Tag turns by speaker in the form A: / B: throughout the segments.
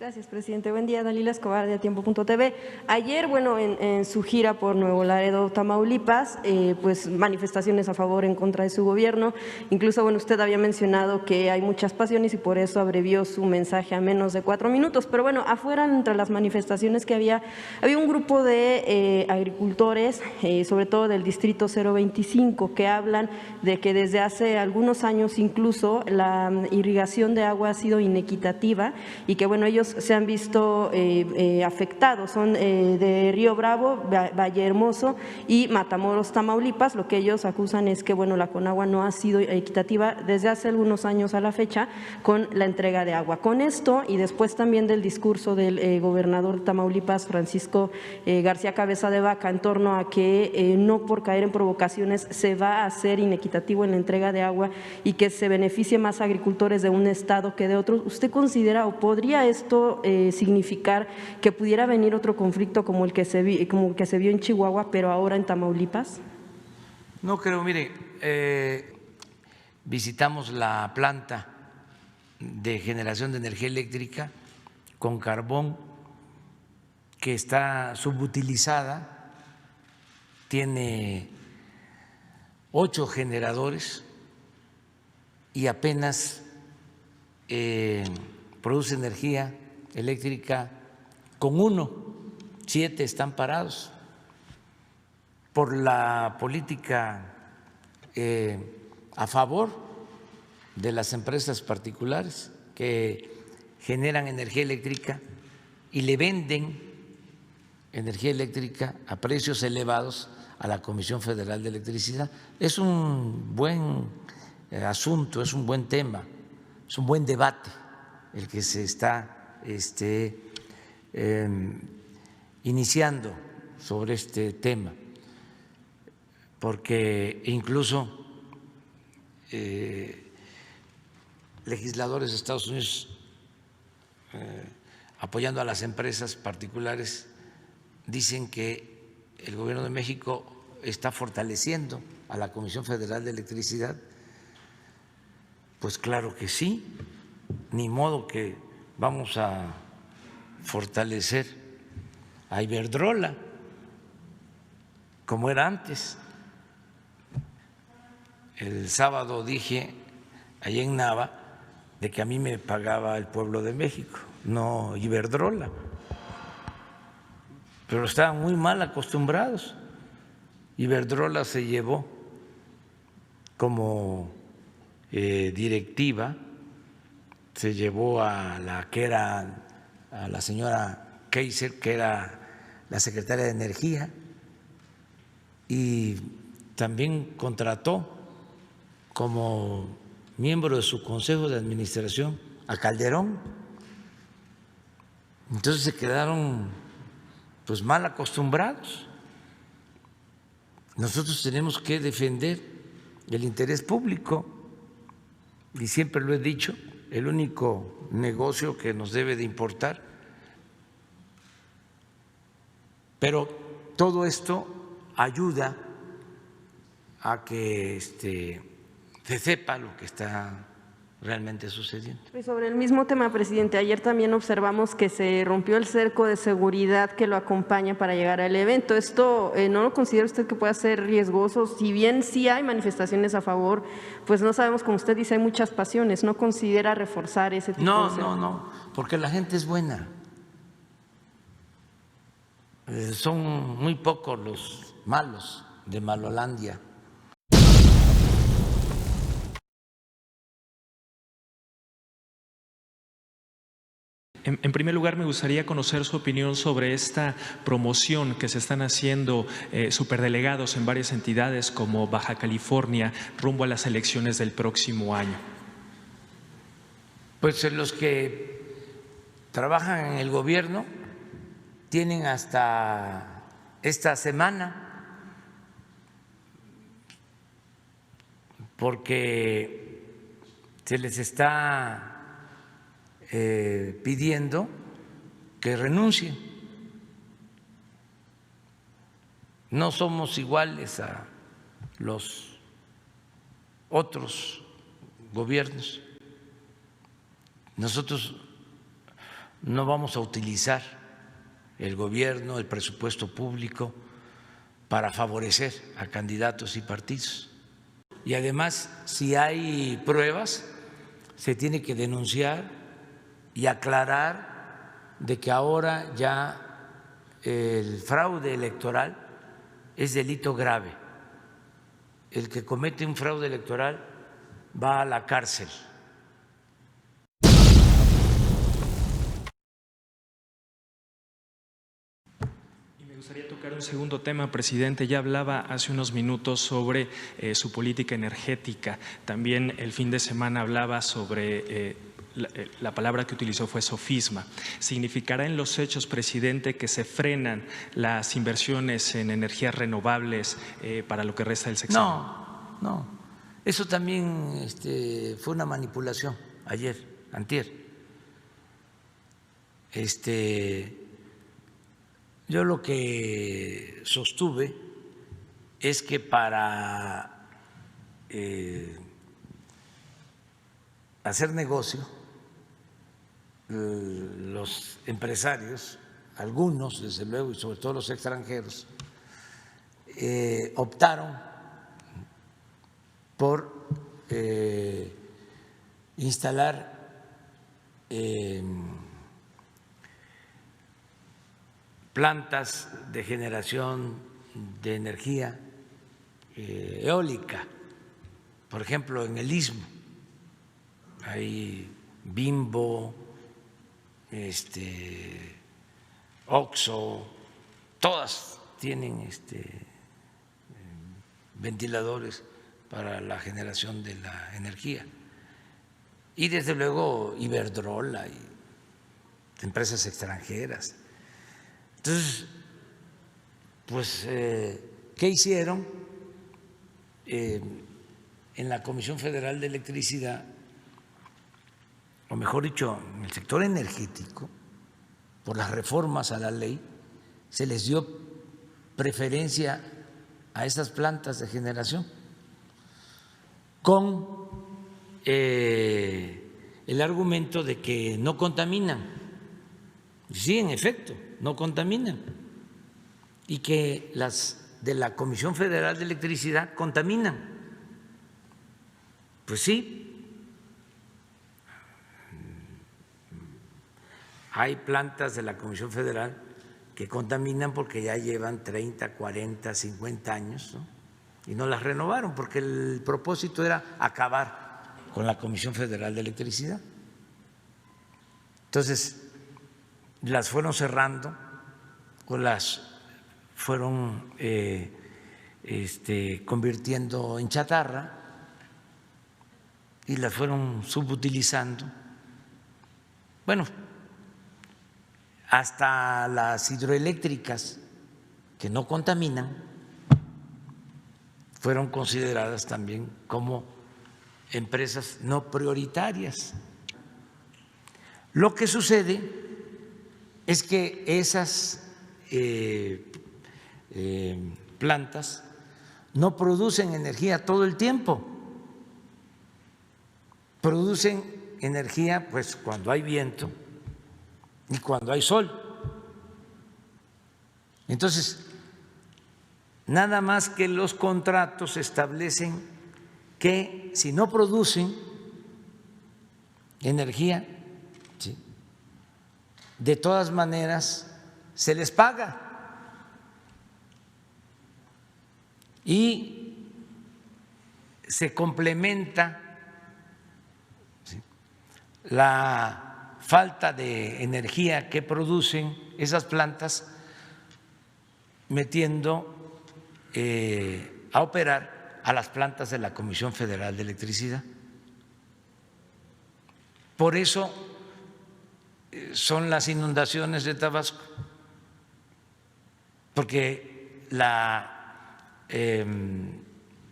A: Gracias, presidente. Buen día, Dalila Escobar de Atiempo.tv. Ayer, en su gira por Nuevo Laredo, Tamaulipas, pues manifestaciones a favor, en contra de su gobierno. Incluso, usted había mencionado que hay muchas pasiones y por eso abrevió su mensaje a menos de 4 minutos. Pero afuera, entre las manifestaciones que había un grupo de agricultores, sobre todo del distrito 025, que hablan de que desde hace algunos años incluso la irrigación de agua ha sido inequitativa y que, ellos se han visto afectados, son de Río Bravo, Vallehermoso y Matamoros, Tamaulipas. Lo que ellos acusan es que la Conagua no ha sido equitativa desde hace algunos años a la fecha con la entrega de agua. Con esto y después también del discurso del gobernador de Tamaulipas, Francisco García Cabeza de Vaca, en torno a que no por caer en provocaciones se va a hacer inequitativo en la entrega de agua y que se beneficie más a agricultores de un estado que de otros, ¿usted considera o podría esto significar que pudiera venir otro conflicto como el que se vio en Chihuahua, pero ahora en Tamaulipas?
B: No creo, mire, visitamos la planta de generación de energía eléctrica con carbón que está subutilizada, tiene 8 generadores y apenas produce energía eléctrica con 1, 7 están parados por la política a favor de las empresas particulares que generan energía eléctrica y le venden energía eléctrica a precios elevados a la Comisión Federal de Electricidad. Es un buen asunto, es un buen tema, es un buen debate el que se está iniciando sobre este tema, porque incluso legisladores de Estados Unidos apoyando a las empresas particulares dicen que el Gobierno de México está fortaleciendo a la Comisión Federal de Electricidad. Pues claro que sí, ni modo que vamos a fortalecer a Iberdrola como era antes. El sábado dije allá en Nava de que a mí me pagaba el pueblo de México, no Iberdrola, pero estaban muy mal acostumbrados. Iberdrola se llevó como directiva, se llevó a la señora Kaiser, que era la secretaria de Energía, y también contrató como miembro de su consejo de administración a Calderón. Entonces se quedaron pues mal acostumbrados. Nosotros tenemos que defender el interés público y siempre lo he dicho, el único negocio que nos debe de importar. Pero todo esto ayuda a que se sepa lo que está realmente sucediendo.
A: Y sobre el mismo tema, presidente, ayer también observamos que se rompió el cerco de seguridad que lo acompaña para llegar al evento. ¿Esto no lo considera usted que pueda ser riesgoso? Si bien sí hay manifestaciones a favor, pues no sabemos, como usted dice, hay muchas pasiones. ¿No considera reforzar ese tipo de cerco?
B: No, porque la gente es buena. Son muy pocos los malos de Malolandia.
C: En primer lugar, me gustaría conocer su opinión sobre esta promoción que se están haciendo superdelegados en varias entidades como Baja California rumbo a las elecciones del próximo año.
B: Pues los que trabajan en el gobierno tienen hasta esta semana, porque se les está pidiendo que renuncien. No somos iguales a los otros gobiernos. Nosotros no vamos a utilizar el gobierno, el presupuesto público para favorecer a candidatos y partidos. Y además, si hay pruebas, se tiene que denunciar y aclarar de que ahora ya el fraude electoral es delito grave. El que comete un fraude electoral va a la cárcel.
C: Me gustaría tocar un segundo tema, presidente. Ya hablaba hace unos minutos sobre su política energética. También el fin de semana hablaba sobre la palabra que utilizó fue sofisma. ¿Significará en los hechos, presidente, que se frenan las inversiones en energías renovables para lo que resta del sexenio?
B: No, no. Eso también fue una manipulación ayer, antier. Yo lo que sostuve es que para hacer negocio, los empresarios, algunos desde luego y sobre todo los extranjeros, optaron por instalar plantas de generación de energía eólica, por ejemplo, en el Istmo. Hay Bimbo, Oxxo, todas tienen ventiladores para la generación de la energía. Y desde luego Iberdrola y empresas extranjeras. Entonces, pues, ¿qué hicieron? En la Comisión Federal de Electricidad, o mejor dicho, en el sector energético, por las reformas a la ley, se les dio preferencia a estas plantas de generación con el argumento de que no contaminan. Sí, en efecto, no contaminan, y que las de la Comisión Federal de Electricidad contaminan. Pues sí, hay plantas de la Comisión Federal que contaminan porque ya llevan 30, 40, 50 años, ¿no? Y no las renovaron porque el propósito era acabar con la Comisión Federal de Electricidad. Entonces, las fueron cerrando o las fueron convirtiendo en chatarra y las fueron subutilizando. Bueno, hasta las hidroeléctricas que no contaminan fueron consideradas también como empresas no prioritarias. Lo que sucede es que esas plantas no producen energía todo el tiempo, producen energía pues cuando hay viento y cuando hay sol. Entonces, nada más que los contratos establecen que si no producen energía, ¿sí?, de todas maneras se les paga y se complementa, ¿sí?, la falta de energía que producen esas plantas metiendo a operar a las plantas de la Comisión Federal de Electricidad. Por eso son las inundaciones de Tabasco, porque la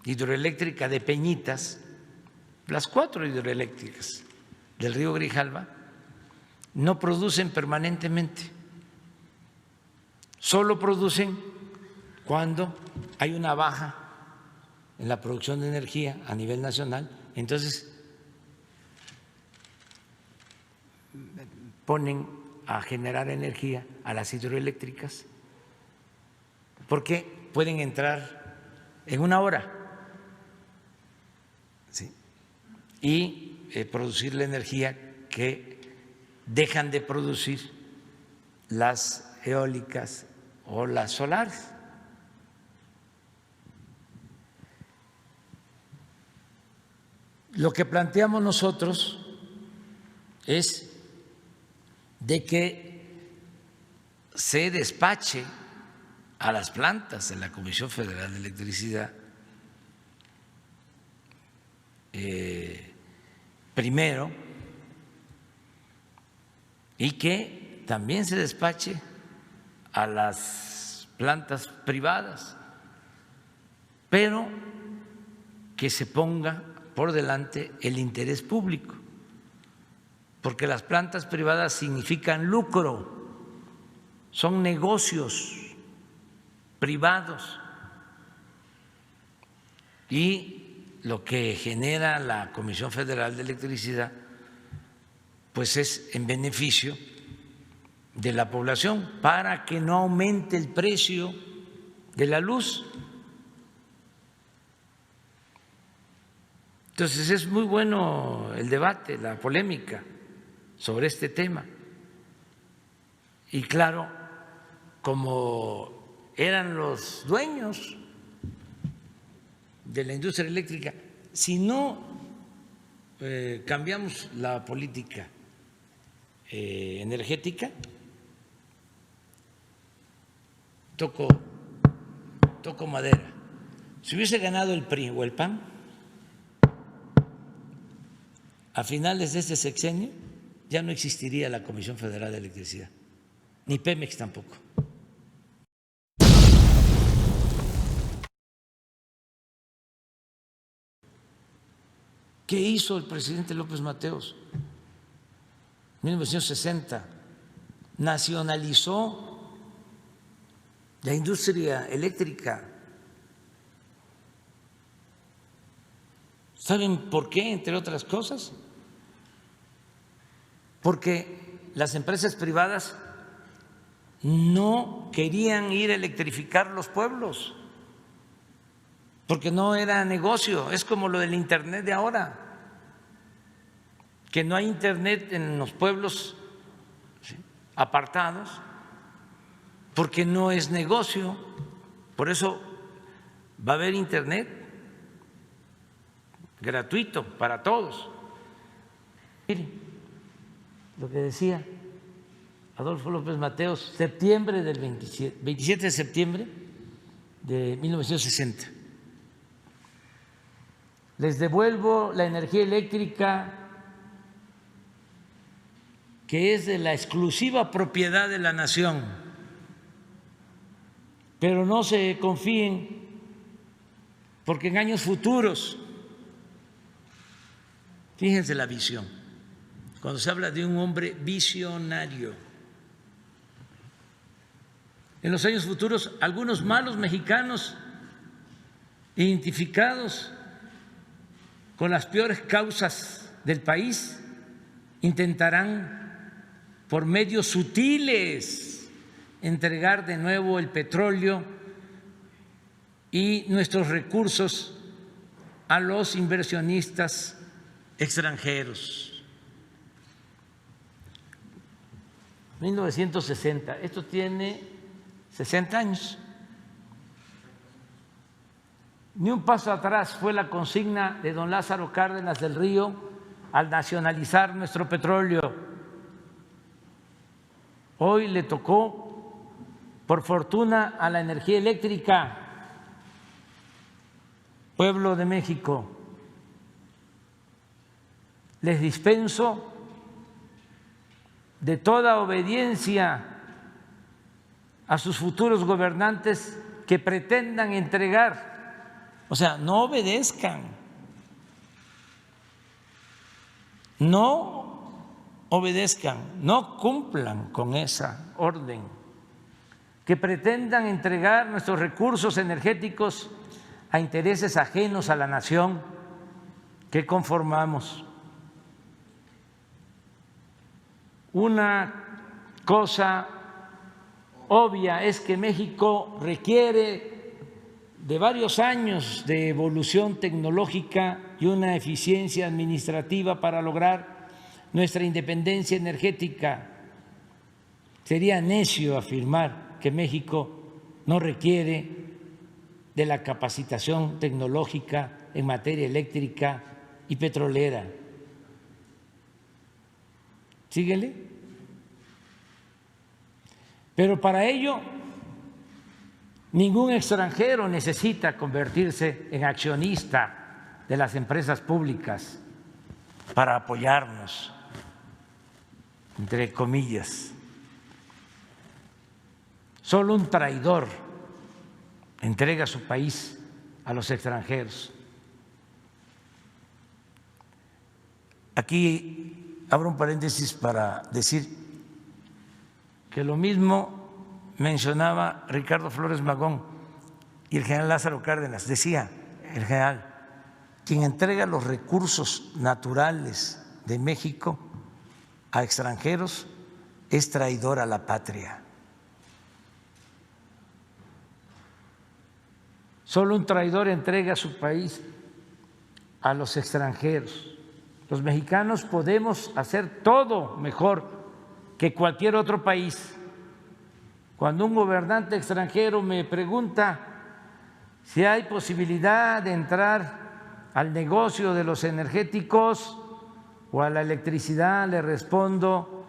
B: hidroeléctrica de Peñitas, las 4 hidroeléctricas del río Grijalva, no producen permanentemente, solo producen cuando hay una baja en la producción de energía a nivel nacional. Entonces ponen a generar energía a las hidroeléctricas, porque pueden entrar en una hora, ¿sí?, y producir la energía que dejan de producir las eólicas o las solares. Lo que planteamos nosotros es de que se despache a las plantas de la Comisión Federal de Electricidad primero, y que también se despache a las plantas privadas, pero que se ponga por delante el interés público, porque las plantas privadas significan lucro, son negocios privados, y lo que genera la Comisión Federal de Electricidad pues es en beneficio de la población, para que no aumente el precio de la luz. Entonces es muy bueno el debate, la polémica sobre este tema. Y claro, como eran los dueños de la industria eléctrica, si no cambiamos la política energética, toco madera, si hubiese ganado el PRI o el PAN a finales de este sexenio, ya no existiría la Comisión Federal de Electricidad, ni Pemex tampoco. ¿Qué hizo el presidente López Mateos? En 1960 nacionalizó la industria eléctrica. ¿Saben por qué? Entre otras cosas, porque las empresas privadas no querían ir a electrificar los pueblos, porque no era negocio. Es como lo del internet de ahora, que no hay internet en los pueblos, ¿sí?, apartados, porque no es negocio. Por eso va a haber internet gratuito para todos. Miren lo que decía Adolfo López Mateos, septiembre del 27 de septiembre de 1960. Les devuelvo la energía eléctrica que es de la exclusiva propiedad de la nación, pero no se confíen, porque en años futuros, fíjense la visión, cuando se habla de un hombre visionario, en los años futuros algunos malos mexicanos identificados con las peores causas del país intentarán por medios sutiles entregar de nuevo el petróleo y nuestros recursos a los inversionistas extranjeros. 1960, esto tiene 60 años. Ni un paso atrás fue la consigna de don Lázaro Cárdenas del Río al nacionalizar nuestro petróleo. Hoy le tocó, por fortuna, a la energía eléctrica. Pueblo de México, les dispenso de toda obediencia a sus futuros gobernantes que pretendan entregar, o sea, no obedezcan, no cumplan con esa orden, que pretendan entregar nuestros recursos energéticos a intereses ajenos a la nación que conformamos. Una cosa obvia es que México requiere de varios años de evolución tecnológica y una eficiencia administrativa para lograr nuestra independencia energética. Sería necio afirmar que México no requiere de la capacitación tecnológica en materia eléctrica y petrolera. Síguele. Pero para ello, ningún extranjero necesita convertirse en accionista de las empresas públicas para apoyarnos, entre comillas. Solo un traidor entrega su país a los extranjeros. Aquí abro un paréntesis para decir que lo mismo mencionaba Ricardo Flores Magón y el general Lázaro Cárdenas. Decía el general, quien entrega los recursos naturales de México a extranjeros es traidor a la patria. Solo un traidor entrega su país a los extranjeros. Los mexicanos podemos hacer todo mejor que cualquier otro país. Cuando un gobernante extranjero me pregunta si hay posibilidad de entrar al negocio de los energéticos o a la electricidad, le respondo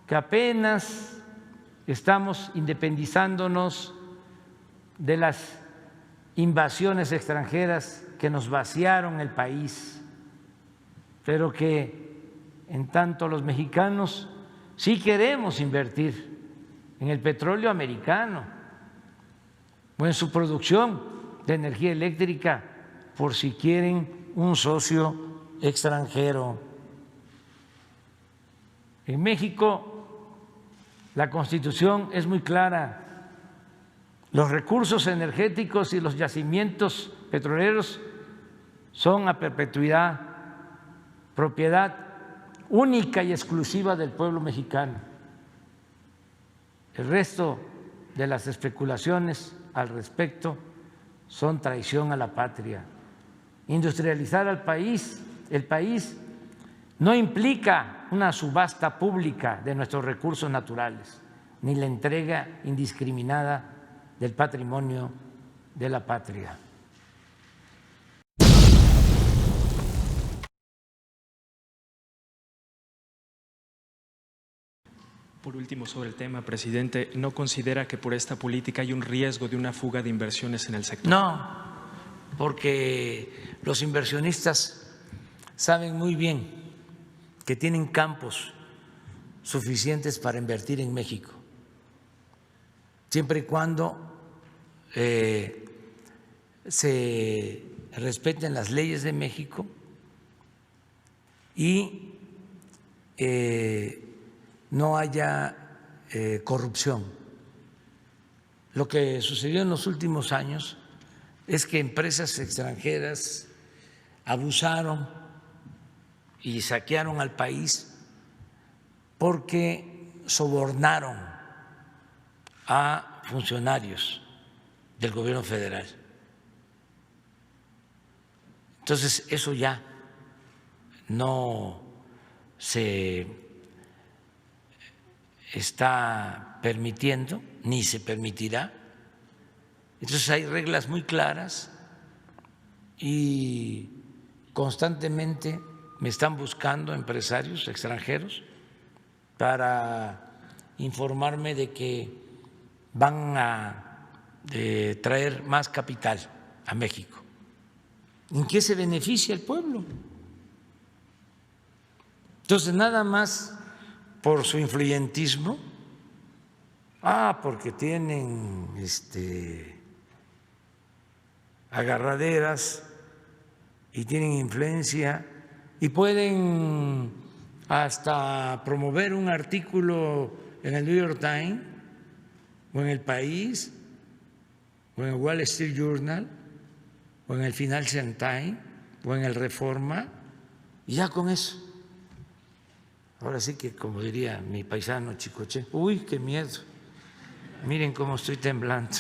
B: que apenas estamos independizándonos de las invasiones extranjeras que nos vaciaron el país, pero que en tanto los mexicanos sí queremos invertir en el petróleo americano o en su producción de energía eléctrica por si quieren un socio extranjero. En México la Constitución es muy clara. Los recursos energéticos y los yacimientos petroleros son a perpetuidad, propiedad única y exclusiva del pueblo mexicano. El resto de las especulaciones al respecto son traición a la patria. Industrializar al país, el país, no implica una subasta pública de nuestros recursos naturales, ni la entrega indiscriminada del patrimonio de la patria.
C: Por último, sobre el tema, presidente, ¿no considera que por esta política hay un riesgo de una fuga de inversiones en el sector?
B: No, porque los inversionistas saben muy bien que tienen campos suficientes para invertir en México, siempre y cuando se respeten las leyes de México y no haya corrupción. Lo que sucedió en los últimos años es que empresas extranjeras abusaron y saquearon al país porque sobornaron a funcionarios del gobierno federal. Entonces, eso ya no se está permitiendo ni se permitirá. Entonces hay reglas muy claras y constantemente me están buscando empresarios extranjeros para informarme de que van a traer más capital a México. ¿En qué se beneficia el pueblo? Entonces, nada más por su influyentismo, porque tienen agarraderas y tienen influencia y pueden hasta promover un artículo en el New York Times o en El País o en el Wall Street Journal o en el Financial Times o en el Reforma, y ya con eso ahora sí que como diría mi paisano Chicoche, uy, qué miedo, miren cómo estoy temblando.